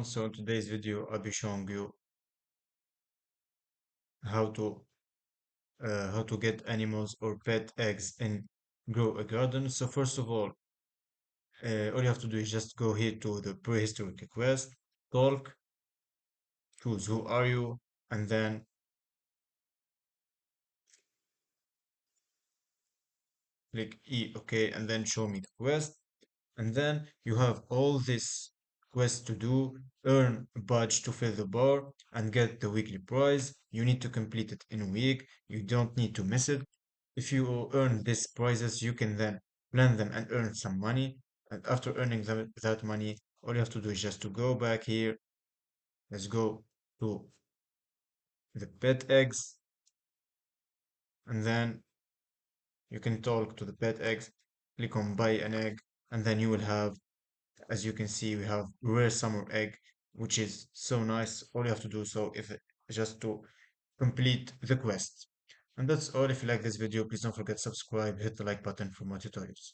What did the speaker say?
everyone. So in today's video, I'll be showing you how to get animals or pet eggs and grow a garden. So first of all you have to do is just go here to the prehistoric request, talk, choose who are you, and then click OK, and then show me the quest. And then you have all this quest to do, earn a badge to fill the bar, and get the weekly prize. You need to complete it in a week. You don't need to miss it. If you earn these prizes, you can then plan them and earn some money. And after earning that money, all you have to do is just to go back here. Let's go to the pet eggs, and then you can talk to the pet eggs, click on buy an egg, and then you will have, as you can see, we have rare summer egg, which is so nice. All you have to do so if just to complete the quest. And that's all. If you like this video, please don't forget to subscribe, hit the like button for more tutorials.